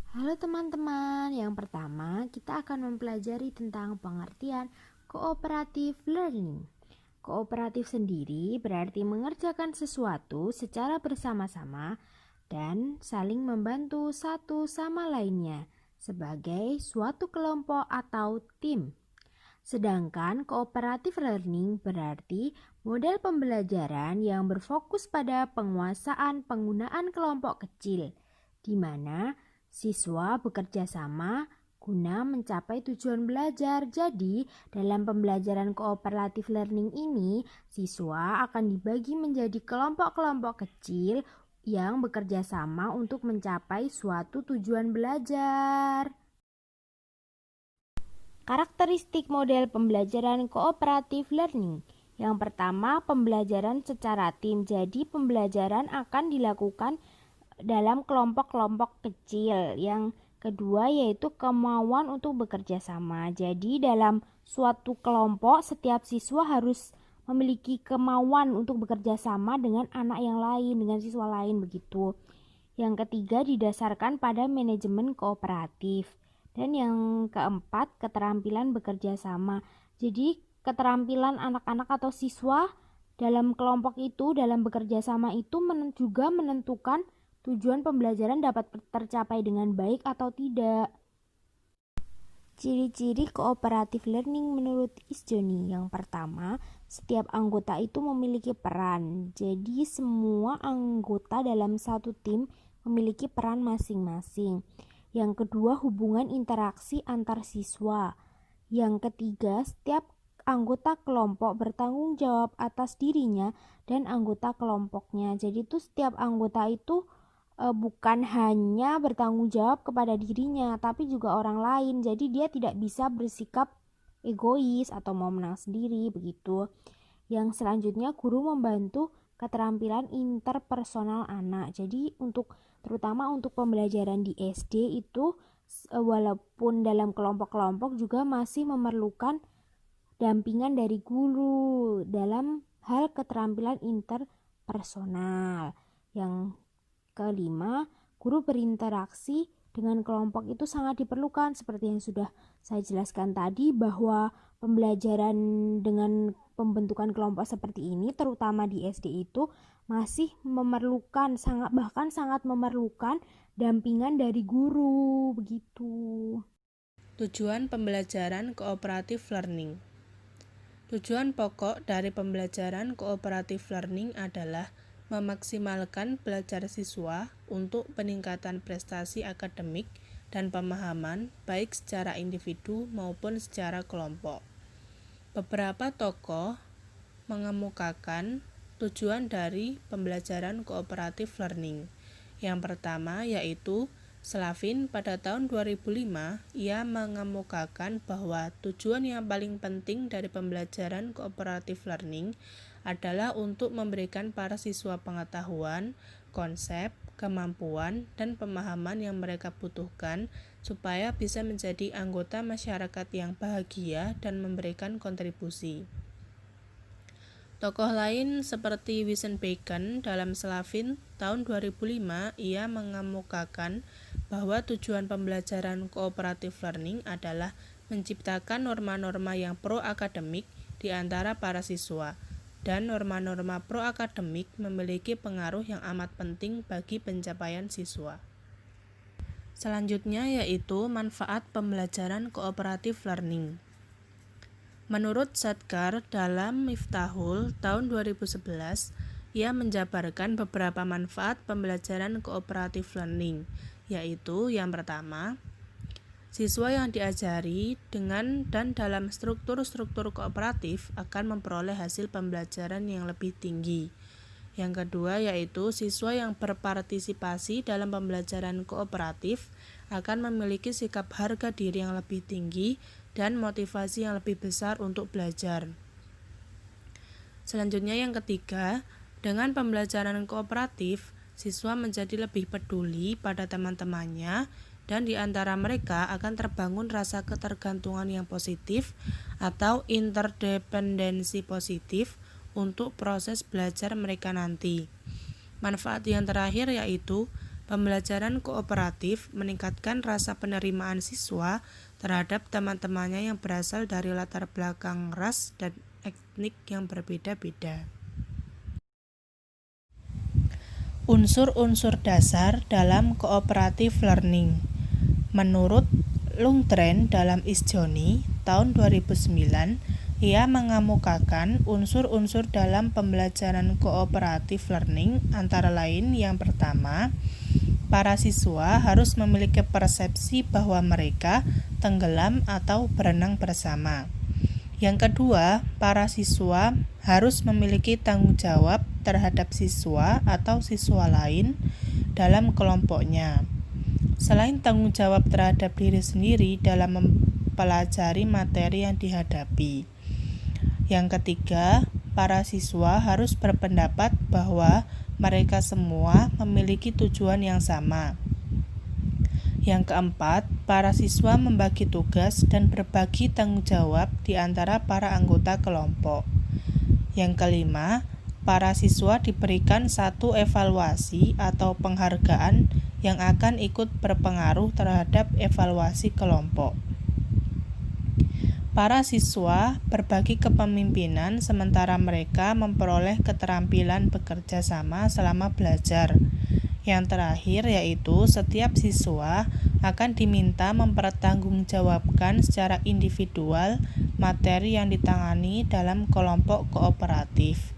Halo teman-teman, yang pertama kita akan mempelajari tentang pengertian cooperative learning. Kooperatif sendiri berarti mengerjakan sesuatu secara bersama-sama dan saling membantu satu sama lainnya sebagai suatu kelompok atau tim. Sedangkan cooperative learning berarti model pembelajaran yang berfokus pada penguasaan penggunaan kelompok kecil, di mana siswa bekerja sama guna mencapai tujuan belajar. Jadi, dalam pembelajaran cooperative learning ini, siswa akan dibagi menjadi kelompok-kelompok kecil yang bekerja sama untuk mencapai suatu tujuan belajar. Karakteristik model pembelajaran cooperative learning. Yang pertama, pembelajaran secara tim. Jadi, pembelajaran akan dilakukan dalam kelompok-kelompok kecil. Yang kedua yaitu kemauan untuk bekerja sama. Jadi, dalam suatu kelompok, setiap siswa harus memiliki kemauan untuk bekerja sama dengan anak yang lain, dengan siswa lain begitu. Yang ketiga didasarkan pada manajemen kooperatif. Dan yang keempat, keterampilan bekerja sama. Jadi, keterampilan anak-anak atau siswa dalam kelompok itu, dalam bekerja sama itu juga menentukan tujuan pembelajaran dapat tercapai dengan baik atau tidak. Ciri-ciri cooperative learning menurut Isjoni. Yang pertama, setiap anggota itu memiliki peran. Jadi, semua anggota dalam satu tim memiliki peran masing-masing. Yang kedua, hubungan interaksi antar siswa. Yang ketiga, setiap anggota kelompok bertanggung jawab atas dirinya dan anggota kelompoknya. Jadi itu setiap anggota itu bukan hanya bertanggung jawab kepada dirinya, tapi juga orang lain. Jadi dia tidak bisa bersikap egois atau mau menang sendiri begitu. Yang selanjutnya, guru membantu keterampilan interpersonal anak. Jadi terutama untuk pembelajaran di SD itu walaupun dalam kelompok-kelompok juga masih memerlukan dampingan dari guru dalam hal keterampilan interpersonal. Yang kelima, guru berinteraksi dengan kelompok itu sangat diperlukan. Seperti yang sudah saya jelaskan tadi, bahwa pembelajaran dengan pembentukan kelompok seperti ini terutama di SD itu masih memerlukan bahkan sangat memerlukan dampingan dari guru begitu. Tujuan pembelajaran cooperative learning. Tujuan pokok dari pembelajaran cooperative learning adalah memaksimalkan belajar siswa untuk peningkatan prestasi akademik dan pemahaman baik secara individu maupun secara kelompok. Beberapa tokoh mengemukakan tujuan dari pembelajaran cooperative learning. Yang pertama yaitu Slavin. Pada tahun 2005, ia mengemukakan bahwa tujuan yang paling penting dari pembelajaran cooperative learning adalah untuk memberikan para siswa pengetahuan, konsep, kemampuan, dan pemahaman yang mereka butuhkan supaya bisa menjadi anggota masyarakat yang bahagia dan memberikan kontribusi. Tokoh lain seperti Vincent Bacon dalam Slavin tahun 2005, ia mengemukakan bahwa tujuan pembelajaran cooperative learning adalah menciptakan norma-norma yang pro-akademik di antara para siswa, dan norma-norma pro-akademik memiliki pengaruh yang amat penting bagi pencapaian siswa. Selanjutnya yaitu manfaat pembelajaran cooperative learning. Menurut Sadkar dalam Miftahul tahun 2011, ia menjabarkan beberapa manfaat pembelajaran cooperative learning, yaitu yang pertama, siswa yang diajari dengan dan dalam struktur-struktur kooperatif akan memperoleh hasil pembelajaran yang lebih tinggi. Yang kedua yaitu siswa yang berpartisipasi dalam pembelajaran kooperatif akan memiliki sikap harga diri yang lebih tinggi dan motivasi yang lebih besar untuk belajar. Selanjutnya yang ketiga, dengan pembelajaran kooperatif, siswa menjadi lebih peduli pada teman-temannya dan di antara mereka akan terbangun rasa ketergantungan yang positif atau interdependensi positif untuk proses belajar mereka nanti. Manfaat yang terakhir yaitu Pembelajaran kooperatif meningkatkan rasa penerimaan siswa terhadap teman-temannya yang berasal dari latar belakang ras dan etnik yang berbeda-beda. Unsur-unsur dasar dalam cooperative learning. Menurut Lundgren dalam Isjoni tahun 2009, ia mengemukakan unsur-unsur dalam pembelajaran cooperative learning antara lain yang pertama, para siswa harus memiliki persepsi bahwa mereka tenggelam atau berenang bersama. Yang kedua, para siswa harus memiliki tanggung jawab terhadap siswa atau siswa lain dalam kelompoknya. Selain tanggung jawab terhadap diri sendiri dalam mempelajari materi yang dihadapi. Yang ketiga, para siswa harus berpendapat bahwa mereka semua memiliki tujuan yang sama. Yang keempat, para siswa membagi tugas dan berbagi tanggung jawab di antara para anggota kelompok. Yang kelima, para siswa diberikan satu evaluasi atau penghargaan yang akan ikut berpengaruh terhadap evaluasi kelompok. Para siswa berbagi kepemimpinan sementara mereka memperoleh keterampilan bekerja sama selama belajar. Yang terakhir yaitu setiap siswa akan diminta mempertanggungjawabkan secara individual materi yang ditangani dalam kelompok kooperatif.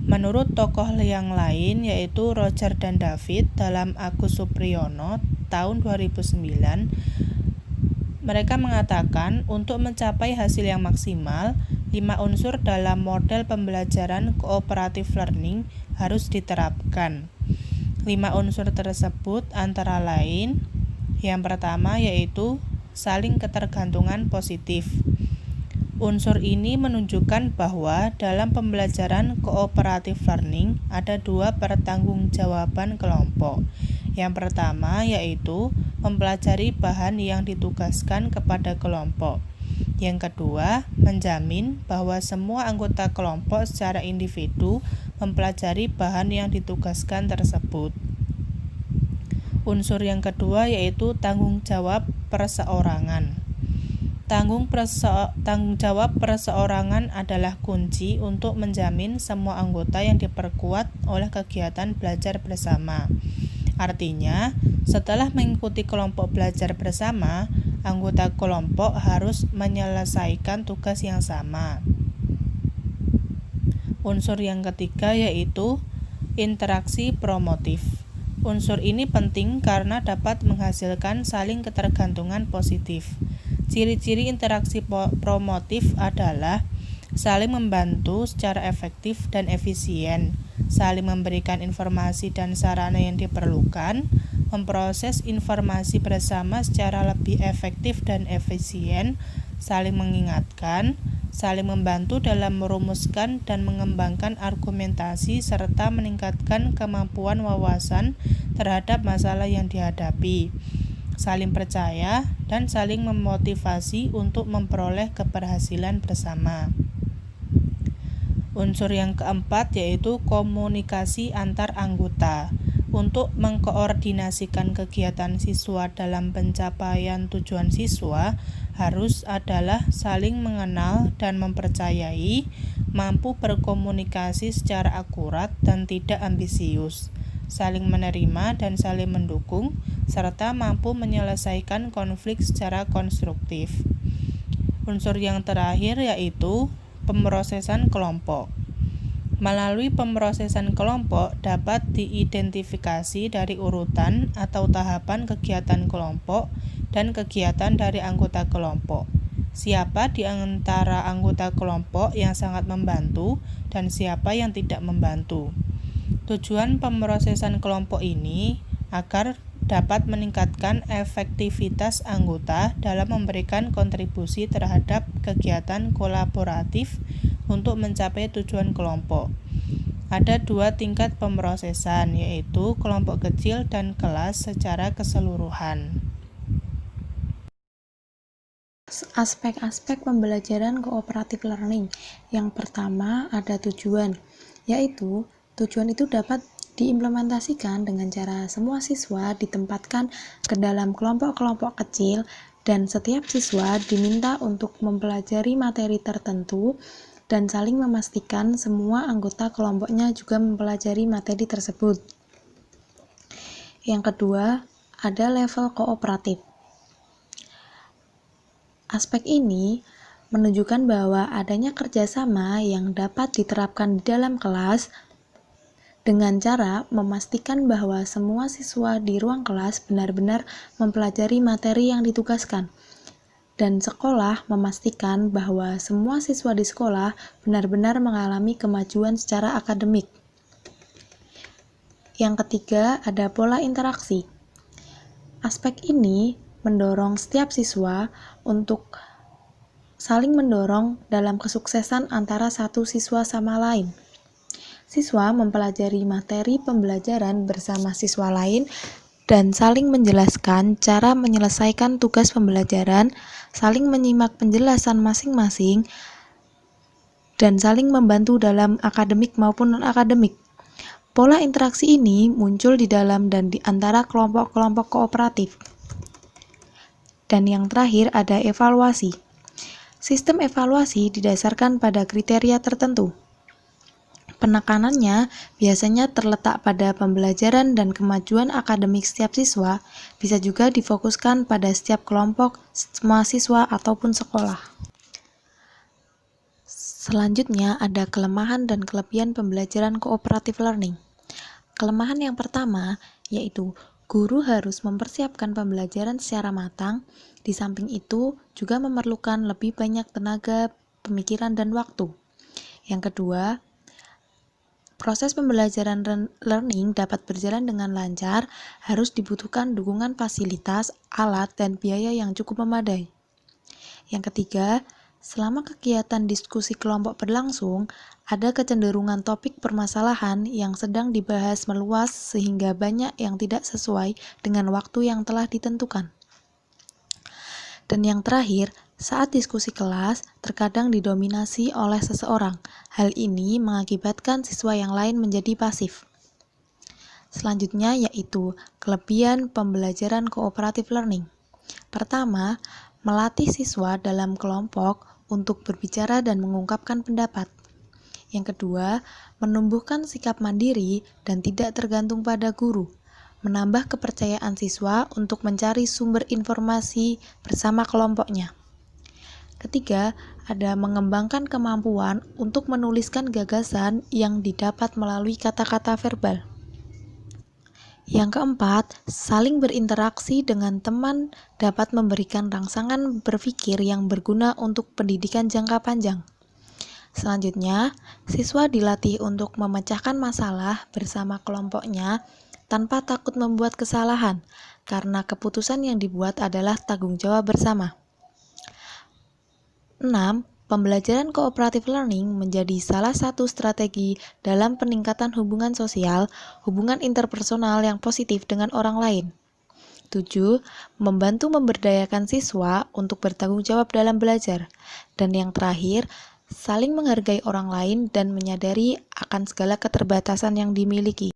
Menurut tokoh yang lain yaitu Roger dan David dalam Agus Supriyono tahun 2009, mereka mengatakan untuk mencapai hasil yang maksimal, 5 unsur dalam model pembelajaran cooperative learning harus diterapkan. 5 unsur tersebut antara lain, yang pertama yaitu saling ketergantungan positif. Unsur ini menunjukkan bahwa dalam pembelajaran cooperative learning ada 2 pertanggungjawaban kelompok. Yang pertama yaitu mempelajari bahan yang ditugaskan kepada kelompok. Yang kedua, menjamin bahwa semua anggota kelompok secara individu mempelajari bahan yang ditugaskan tersebut. Unsur yang kedua yaitu tanggung jawab perseorangan. Tanggung jawab perseorangan adalah kunci untuk menjamin semua anggota yang diperkuat oleh kegiatan belajar bersama. Artinya, setelah mengikuti kelompok belajar bersama, anggota kelompok harus menyelesaikan tugas yang sama. Unsur yang ketiga yaitu interaksi promotif. Unsur ini penting karena dapat menghasilkan saling ketergantungan positif. Ciri-ciri interaksi promotif adalah saling membantu secara efektif dan efisien, saling memberikan informasi dan sarana yang diperlukan, memproses informasi bersama secara lebih efektif dan efisien, saling mengingatkan, saling membantu dalam merumuskan dan mengembangkan argumentasi serta meningkatkan kemampuan wawasan terhadap masalah yang dihadapi, saling percaya, dan saling memotivasi untuk memperoleh keberhasilan bersama. Unsur yang keempat yaitu komunikasi antar anggota. Untuk mengkoordinasikan kegiatan siswa dalam pencapaian tujuan siswa harus adalah saling mengenal dan mempercayai, mampu berkomunikasi secara akurat dan tidak ambisius, saling menerima dan saling mendukung, serta mampu menyelesaikan konflik secara konstruktif. Unsur yang terakhir yaitu pemrosesan kelompok. Melalui pemrosesan kelompok dapat diidentifikasi dari urutan atau tahapan kegiatan kelompok dan kegiatan dari anggota kelompok. Siapa di antara anggota kelompok yang sangat membantu dan siapa yang tidak membantu. Tujuan pemrosesan kelompok ini agar dapat meningkatkan efektivitas anggota dalam memberikan kontribusi terhadap kegiatan kolaboratif untuk mencapai tujuan kelompok. Ada 2 tingkat pemrosesan, yaitu kelompok kecil dan kelas secara keseluruhan. Aspek-aspek pembelajaran cooperative learning. Yang pertama ada tujuan, yaitu tujuan itu dapat diimplementasikan dengan cara semua siswa ditempatkan ke dalam kelompok-kelompok kecil dan setiap siswa diminta untuk mempelajari materi tertentu dan saling memastikan semua anggota kelompoknya juga mempelajari materi tersebut. Yang kedua, ada level kooperatif. Aspek ini menunjukkan bahwa adanya kerjasama yang dapat diterapkan di dalam kelas dengan cara memastikan bahwa semua siswa di ruang kelas benar-benar mempelajari materi yang ditugaskan, dan sekolah memastikan bahwa semua siswa di sekolah benar-benar mengalami kemajuan secara akademik. Yang ketiga, ada pola interaksi. Aspek ini mendorong setiap siswa untuk saling mendorong dalam kesuksesan antara satu siswa sama lain. Siswa mempelajari materi pembelajaran bersama siswa lain dan saling menjelaskan cara menyelesaikan tugas pembelajaran, saling menyimak penjelasan masing-masing, dan saling membantu dalam akademik maupun non-akademik. Pola interaksi ini muncul di dalam dan di antara kelompok-kelompok kooperatif. Dan yang terakhir ada evaluasi. Sistem evaluasi didasarkan pada kriteria tertentu. Penekanannya biasanya terletak pada pembelajaran dan kemajuan akademik setiap siswa, bisa juga difokuskan pada setiap kelompok, mahasiswa, ataupun sekolah. Selanjutnya ada kelemahan dan kelebihan pembelajaran cooperative learning. Kelemahan yang pertama yaitu guru harus mempersiapkan pembelajaran secara matang, di samping itu juga memerlukan lebih banyak tenaga, pemikiran, dan waktu. Yang kedua, proses pembelajaran learning dapat berjalan dengan lancar, harus dibutuhkan dukungan fasilitas, alat, dan biaya yang cukup memadai. Yang ketiga, selama kegiatan diskusi kelompok berlangsung, ada kecenderungan topik permasalahan yang sedang dibahas meluas sehingga banyak yang tidak sesuai dengan waktu yang telah ditentukan. Dan yang terakhir, saat diskusi kelas, terkadang didominasi oleh seseorang. Hal ini mengakibatkan siswa yang lain menjadi pasif. Selanjutnya yaitu kelebihan pembelajaran cooperative learning. Pertama, melatih siswa dalam kelompok untuk berbicara dan mengungkapkan pendapat. Yang kedua, menumbuhkan sikap mandiri dan tidak tergantung pada guru. Menambah kepercayaan siswa untuk mencari sumber informasi bersama kelompoknya. Ketiga, ada mengembangkan kemampuan untuk menuliskan gagasan yang didapat melalui kata-kata verbal. Yang keempat, saling berinteraksi dengan teman dapat memberikan rangsangan berpikir yang berguna untuk pendidikan jangka panjang. Selanjutnya, siswa dilatih untuk memecahkan masalah bersama kelompoknya tanpa takut membuat kesalahan, karena keputusan yang dibuat adalah tanggung jawab bersama. 6. Pembelajaran cooperative learning menjadi salah satu strategi dalam peningkatan hubungan sosial, hubungan interpersonal yang positif dengan orang lain. 7. Membantu memberdayakan siswa untuk bertanggung jawab dalam belajar. Dan yang terakhir, saling menghargai orang lain dan menyadari akan segala keterbatasan yang dimiliki.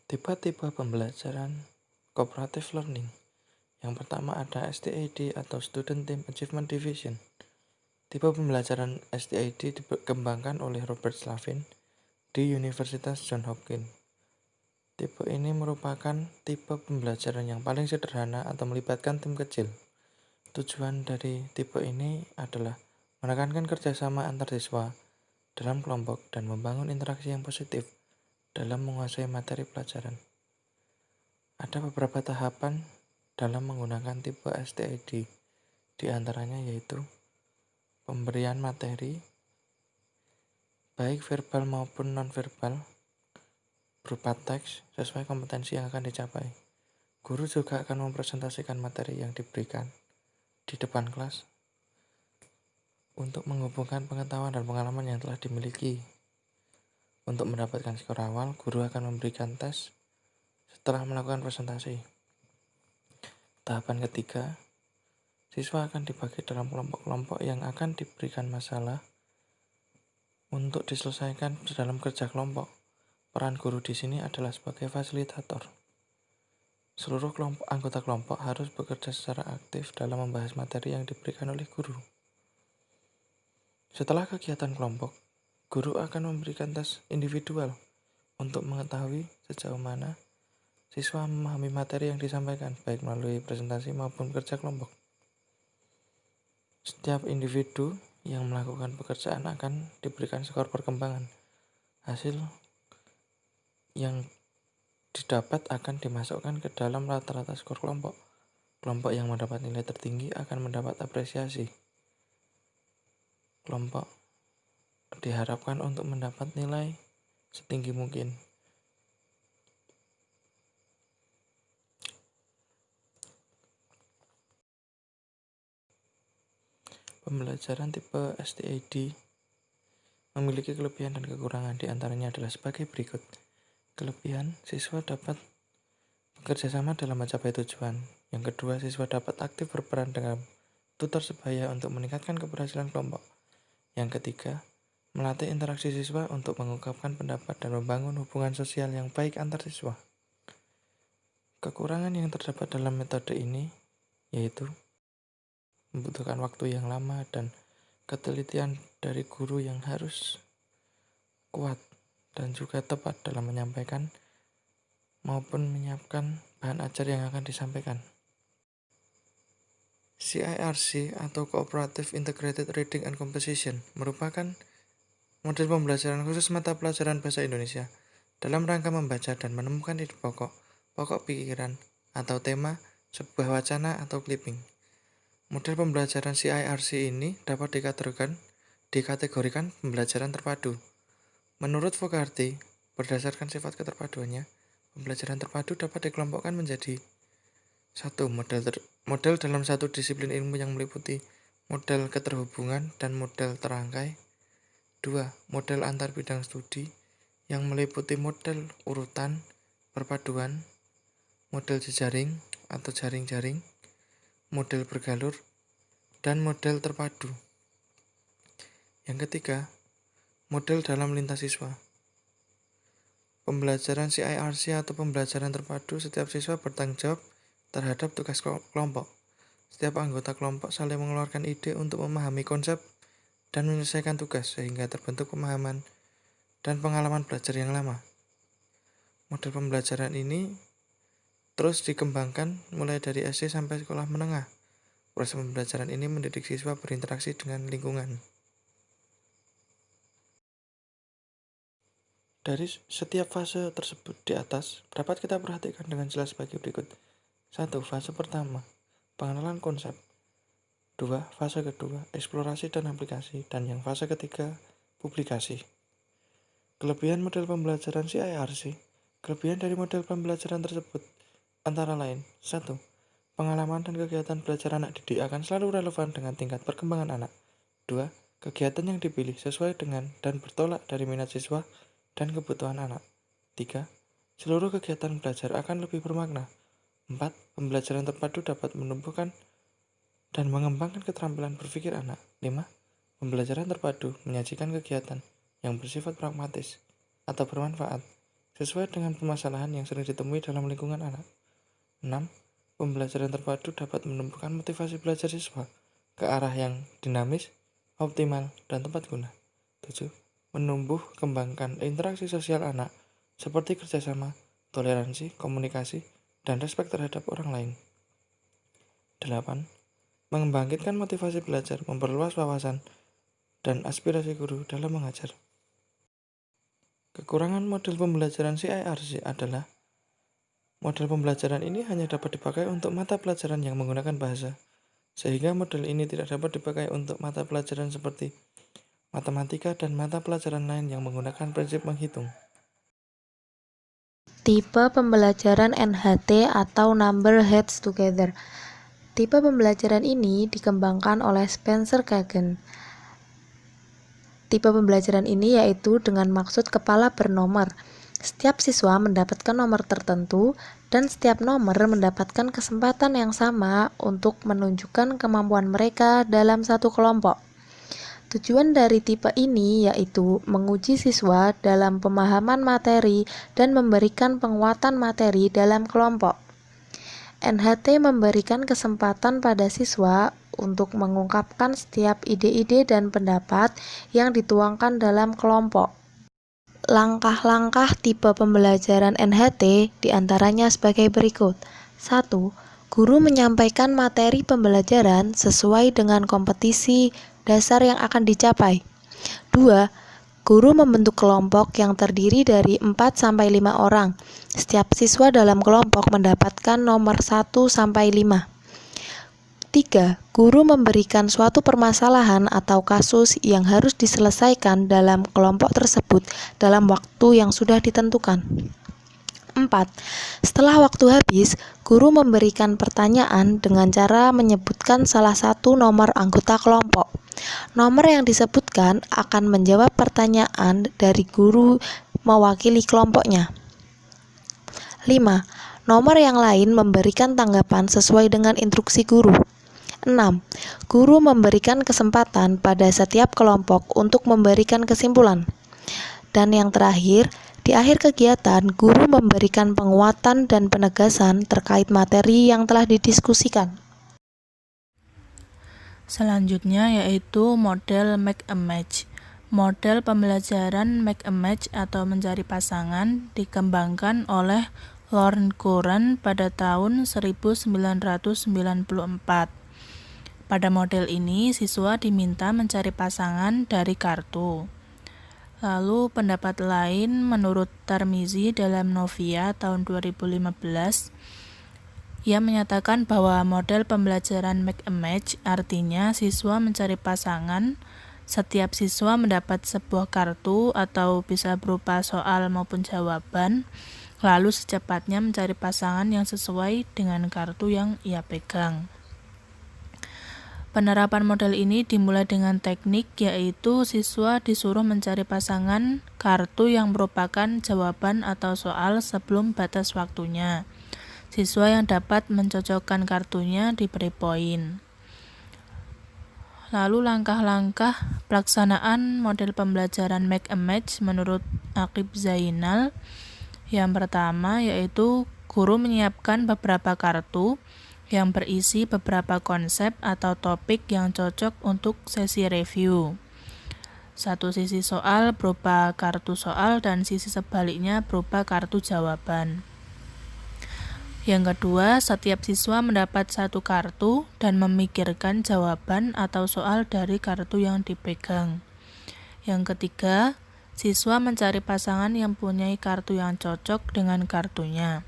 Tipe-tipe pembelajaran cooperative learning. Yang pertama ada STAD atau Student Team Achievement Division. Tipe pembelajaran STAD dikembangkan oleh Robert Slavin di Universitas Johns Hopkins. Tipe ini merupakan tipe pembelajaran yang paling sederhana atau melibatkan tim kecil. Tujuan dari tipe ini adalah menekankan kerjasama antar siswa dalam kelompok dan membangun interaksi yang positif dalam menguasai materi pelajaran. Ada beberapa tahapan dalam menggunakan tipe STAD, di antaranya yaitu pemberian materi, baik verbal maupun non-verbal, berupa teks sesuai kompetensi yang akan dicapai. Guru juga akan mempresentasikan materi yang diberikan di depan kelas untuk menghubungkan pengetahuan dan pengalaman yang telah dimiliki. Untuk mendapatkan skor awal, guru akan memberikan tes setelah melakukan presentasi. Tahapan ketiga, siswa akan dibagi dalam kelompok-kelompok yang akan diberikan masalah untuk diselesaikan dalam kerja kelompok. Peran guru di sini adalah sebagai fasilitator. Seluruh anggota kelompok harus bekerja secara aktif dalam membahas materi yang diberikan oleh guru. Setelah kegiatan kelompok, guru akan memberikan tes individual untuk mengetahui sejauh mana siswa memahami materi yang disampaikan, baik melalui presentasi maupun kerja kelompok. Setiap individu yang melakukan pekerjaan akan diberikan skor perkembangan. Hasil yang didapat akan dimasukkan ke dalam rata-rata skor kelompok. Kelompok yang mendapat nilai tertinggi akan mendapat apresiasi. Kelompok diharapkan untuk mendapat nilai setinggi mungkin. Pembelajaran tipe STAD memiliki kelebihan dan kekurangan, di antaranya adalah sebagai berikut. Kelebihan, siswa dapat bekerja sama dalam mencapai tujuan. Yang kedua, siswa dapat aktif berperan dengan tutor sebaya untuk meningkatkan keberhasilan kelompok. Yang ketiga, melatih interaksi siswa untuk mengungkapkan pendapat dan membangun hubungan sosial yang baik antar siswa. Kekurangan yang terdapat dalam metode ini yaitu membutuhkan waktu yang lama dan ketelitian dari guru yang harus kuat dan juga tepat dalam menyampaikan maupun menyiapkan bahan ajar yang akan disampaikan. CIRC atau Cooperative Integrated Reading and Composition merupakan model pembelajaran khusus mata pelajaran bahasa Indonesia dalam rangka membaca dan menemukan ide pokok pikiran atau tema, sebuah wacana atau clipping. Model pembelajaran CIRC ini dapat dikategorikan pembelajaran terpadu. Menurut Fogarty, berdasarkan sifat keterpaduannya, pembelajaran terpadu dapat dikelompokkan menjadi 1. Model dalam satu disiplin ilmu yang meliputi model keterhubungan dan model terangkai. 2. Model antar bidang studi yang meliputi model urutan, perpaduan, model jejaring atau jaring-jaring, model bergalur, dan model terpadu. Yang ketiga, model dalam lintas siswa. Pembelajaran CIRC atau pembelajaran terpadu, setiap siswa bertanggung jawab terhadap tugas kelompok. Setiap anggota kelompok saling mengeluarkan ide untuk memahami konsep dan menyelesaikan tugas sehingga terbentuk pemahaman dan pengalaman belajar yang lama. Model pembelajaran ini terus dikembangkan mulai dari SD sampai sekolah menengah. Proses pembelajaran ini mendidik siswa berinteraksi dengan lingkungan. Dari setiap fase tersebut di atas, dapat kita perhatikan dengan jelas sebagai berikut. 1. Fase pertama, pengenalan konsep. 2. Fase kedua, eksplorasi dan aplikasi. Dan yang fase ketiga, publikasi. Kelebihan model pembelajaran CIRC. Kelebihan dari model pembelajaran tersebut antara lain: 1. Pengalaman dan kegiatan belajar anak didik akan selalu relevan dengan tingkat perkembangan anak. 2. Kegiatan yang dipilih sesuai dengan dan bertolak dari minat siswa dan kebutuhan anak. 3. Seluruh kegiatan belajar akan lebih bermakna. 4. Pembelajaran terpadu dapat menumbuhkan dan mengembangkan keterampilan berpikir anak. 5. Pembelajaran terpadu menyajikan kegiatan yang bersifat pragmatis atau bermanfaat sesuai dengan permasalahan yang sering ditemui dalam lingkungan anak. 6. Pembelajaran terpadu dapat menumbuhkan motivasi belajar siswa ke arah yang dinamis, optimal, dan tepat guna. 7. Menumbuh kembangkan interaksi sosial anak seperti kerjasama, toleransi, komunikasi, dan respek terhadap orang lain. 8. Membangkitkan motivasi belajar, memperluas wawasan, dan aspirasi guru dalam mengajar. Kekurangan model pembelajaran CIRC adalah model pembelajaran ini hanya dapat dipakai untuk mata pelajaran yang menggunakan bahasa, sehingga model ini tidak dapat dipakai untuk mata pelajaran seperti matematika dan mata pelajaran lain yang menggunakan prinsip menghitung. Tipe pembelajaran NHT atau Number Heads Together. Tipe pembelajaran ini dikembangkan oleh Spencer Kagan. Tipe pembelajaran ini yaitu dengan maksud kepala bernomor. Setiap siswa mendapatkan nomor tertentu dan setiap nomor mendapatkan kesempatan yang sama untuk menunjukkan kemampuan mereka dalam satu kelompok. Tujuan dari tipe ini yaitu menguji siswa dalam pemahaman materi dan memberikan penguatan materi dalam kelompok. NHT memberikan kesempatan pada siswa untuk mengungkapkan setiap ide-ide dan pendapat yang dituangkan dalam kelompok. Langkah-langkah tipe pembelajaran NHT diantaranya sebagai berikut. 1. Guru menyampaikan materi pembelajaran sesuai dengan kompetisi dasar yang akan dicapai. 2. Guru membentuk kelompok yang terdiri dari 4-5 orang. Setiap siswa dalam kelompok mendapatkan nomor 1-5. 3. Guru memberikan suatu permasalahan atau kasus yang harus diselesaikan dalam kelompok tersebut dalam waktu yang sudah ditentukan. 4. Setelah waktu habis, guru memberikan pertanyaan dengan cara menyebutkan salah satu nomor anggota kelompok. Nomor yang disebutkan akan menjawab pertanyaan dari guru mewakili kelompoknya. 5. Nomor yang lain memberikan tanggapan sesuai dengan instruksi guru. 6. Guru memberikan kesempatan pada setiap kelompok untuk memberikan kesimpulan. Dan yang terakhir, di akhir kegiatan, guru memberikan penguatan dan penegasan terkait materi yang telah didiskusikan. Selanjutnya yaitu model make a match. Model pembelajaran make a match atau mencari pasangan dikembangkan oleh Lorne Coran pada tahun 1994. Pada model ini, siswa diminta mencari pasangan dari kartu. Lalu pendapat lain menurut Tarmizi dalam Novia tahun 2015, ia menyatakan bahwa model pembelajaran make a match artinya siswa mencari pasangan, setiap siswa mendapat sebuah kartu atau bisa berupa soal maupun jawaban, lalu secepatnya mencari pasangan yang sesuai dengan kartu yang ia pegang. Penerapan model ini dimulai dengan teknik yaitu siswa disuruh mencari pasangan kartu yang merupakan jawaban atau soal sebelum batas waktunya. Siswa yang dapat mencocokkan kartunya diberi poin. Lalu langkah-langkah pelaksanaan model pembelajaran make a match menurut Aqib Zainal. Yang pertama yaitu guru menyiapkan beberapa kartu yang berisi beberapa konsep atau topik yang cocok untuk sesi review. Satu sisi soal berupa kartu soal dan sisi sebaliknya berupa kartu jawaban. Yang kedua, setiap siswa mendapat satu kartu dan memikirkan jawaban atau soal dari kartu yang dipegang. Yang ketiga, siswa mencari pasangan yang punya kartu yang cocok dengan kartunya.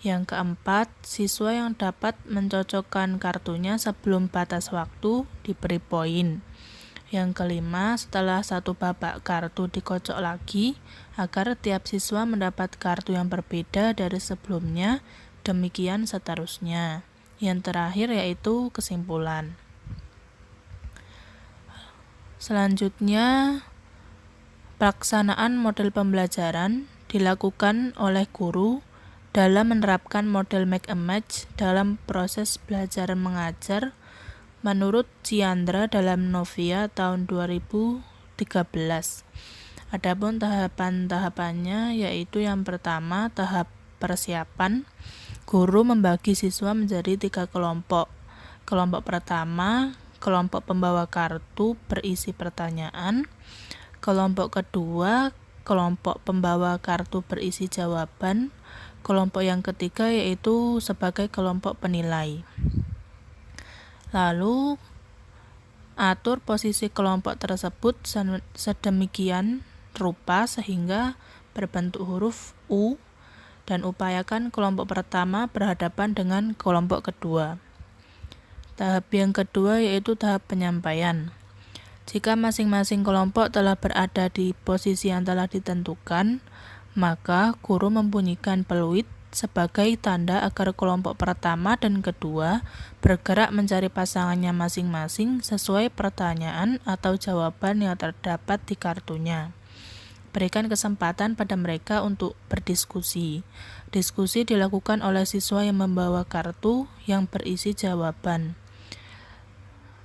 Yang keempat, siswa yang dapat mencocokkan kartunya sebelum batas waktu diberi poin. Yang kelima, setelah satu babak kartu dikocok lagi agar tiap siswa mendapat kartu yang berbeda dari sebelumnya, demikian seterusnya. Yang terakhir yaitu kesimpulan. Selanjutnya, pelaksanaan model pembelajaran dilakukan oleh guru dalam menerapkan model make a match dalam proses belajar mengajar menurut Ciandra dalam Novia tahun 2013. Adapun tahapan-tahapannya yaitu yang pertama tahap persiapan. Guru membagi siswa menjadi 3 kelompok. Kelompok pertama, kelompok pembawa kartu berisi pertanyaan. Kelompok kedua, kelompok pembawa kartu berisi jawaban. Kelompok yang ketiga yaitu sebagai kelompok penilai. Lalu, atur posisi kelompok tersebut sedemikian rupa sehingga berbentuk huruf U dan upayakan kelompok pertama berhadapan dengan kelompok kedua. Tahap yang kedua yaitu tahap penyampaian. Jika masing-masing kelompok telah berada di posisi yang telah ditentukan, maka guru membunyikan peluit sebagai tanda agar kelompok pertama dan kedua bergerak mencari pasangannya masing-masing sesuai pertanyaan atau jawaban yang terdapat di kartunya. Berikan kesempatan pada mereka untuk berdiskusi. Diskusi dilakukan oleh siswa yang membawa kartu yang berisi jawaban.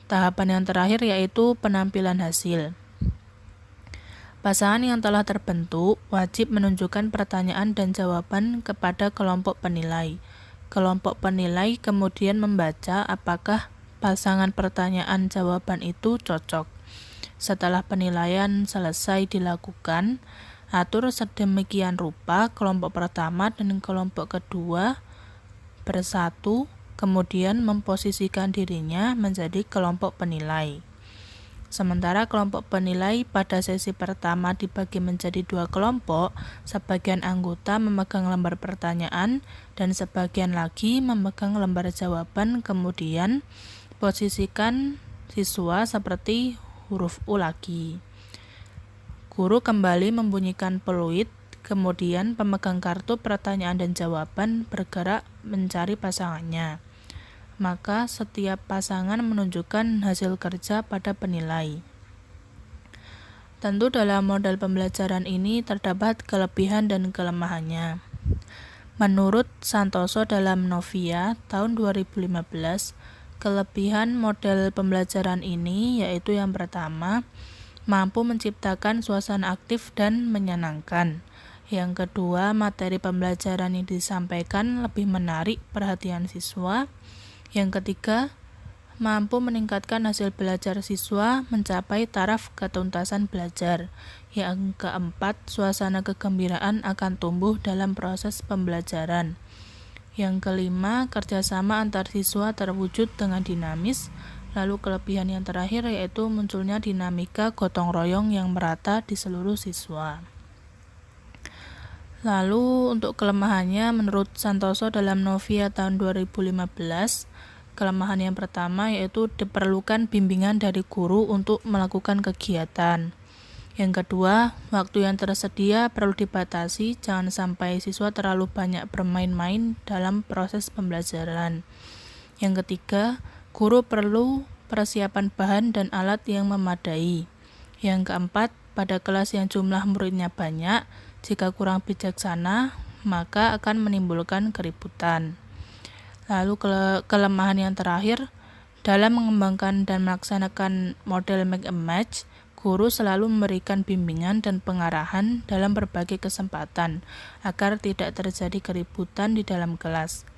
Tahapan yang terakhir yaitu penampilan hasil. Pasangan yang telah terbentuk wajib menunjukkan pertanyaan dan jawaban kepada kelompok penilai. Kelompok penilai kemudian membaca apakah pasangan pertanyaan jawaban itu cocok. Setelah penilaian selesai dilakukan, atur sedemikian rupa kelompok pertama dan kelompok kedua bersatu, kemudian memposisikan dirinya menjadi kelompok penilai. Sementara kelompok penilai pada sesi pertama dibagi menjadi 2 kelompok, sebagian anggota memegang lembar pertanyaan dan sebagian lagi memegang lembar jawaban, kemudian posisikan siswa seperti huruf U lagi. Guru kembali membunyikan peluit, kemudian pemegang kartu pertanyaan dan jawaban bergerak mencari pasangannya. Maka setiap pasangan menunjukkan hasil kerja pada penilai. Tentu dalam model pembelajaran ini terdapat kelebihan dan kelemahannya. Menurut Santoso dalam Novia tahun 2015, kelebihan model pembelajaran ini yaitu yang pertama, mampu menciptakan suasana aktif dan menyenangkan. Yang kedua, materi pembelajaran yang disampaikan lebih menarik perhatian siswa. Yang ketiga, mampu meningkatkan hasil belajar siswa mencapai taraf ketuntasan belajar. Yang keempat, suasana kegembiraan akan tumbuh dalam proses pembelajaran. Yang kelima, kerjasama antar siswa terwujud dengan dinamis. Lalu kelebihan yang terakhir yaitu munculnya dinamika gotong royong yang merata di seluruh siswa. Lalu untuk kelemahannya menurut Santoso dalam Novia tahun 2015, kelemahan yang pertama yaitu diperlukan bimbingan dari guru untuk melakukan kegiatan. Yang kedua, waktu yang tersedia perlu dibatasi, jangan sampai siswa terlalu banyak bermain-main dalam proses pembelajaran. Yang ketiga, guru perlu persiapan bahan dan alat yang memadai. Yang keempat, pada kelas yang jumlah muridnya banyak, jika kurang bijaksana, maka akan menimbulkan keributan. Lalu kelemahan yang terakhir, dalam mengembangkan dan melaksanakan model make a match, guru selalu memberikan bimbingan dan pengarahan dalam berbagai kesempatan agar tidak terjadi keributan di dalam kelas.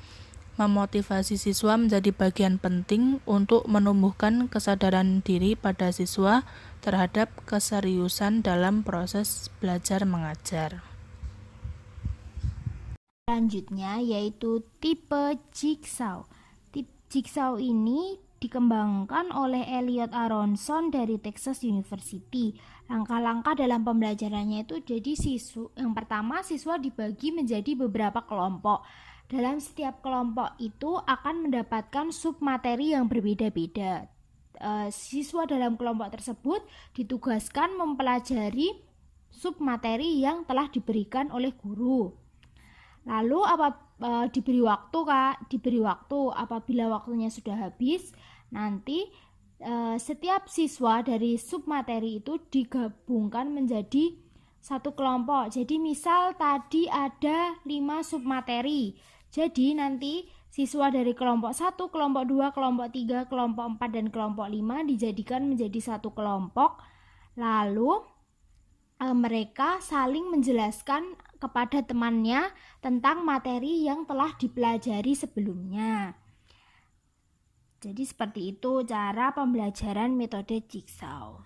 Memotivasi siswa menjadi bagian penting untuk menumbuhkan kesadaran diri pada siswa terhadap keseriusan dalam proses belajar mengajar. Selanjutnya yaitu tipe jigsaw. Tipe jigsaw ini dikembangkan oleh Elliot Aronson dari Texas University. Langkah-langkah dalam pembelajarannya itu jadi yang pertama siswa dibagi menjadi beberapa kelompok. Dalam setiap kelompok itu akan mendapatkan submateri yang berbeda-beda. Siswa dalam kelompok tersebut ditugaskan mempelajari submateri yang telah diberikan oleh guru. Lalu diberi waktu apabila waktunya sudah habis, nanti setiap siswa dari submateri itu digabungkan menjadi satu kelompok. Jadi misal tadi ada 5 submateri. Jadi nanti siswa dari kelompok 1, kelompok 2, kelompok 3, kelompok 4, dan kelompok 5 dijadikan menjadi satu kelompok. Lalu mereka saling menjelaskan kepada temannya tentang materi yang telah dipelajari sebelumnya. Jadi seperti itu cara pembelajaran metode jigsaw.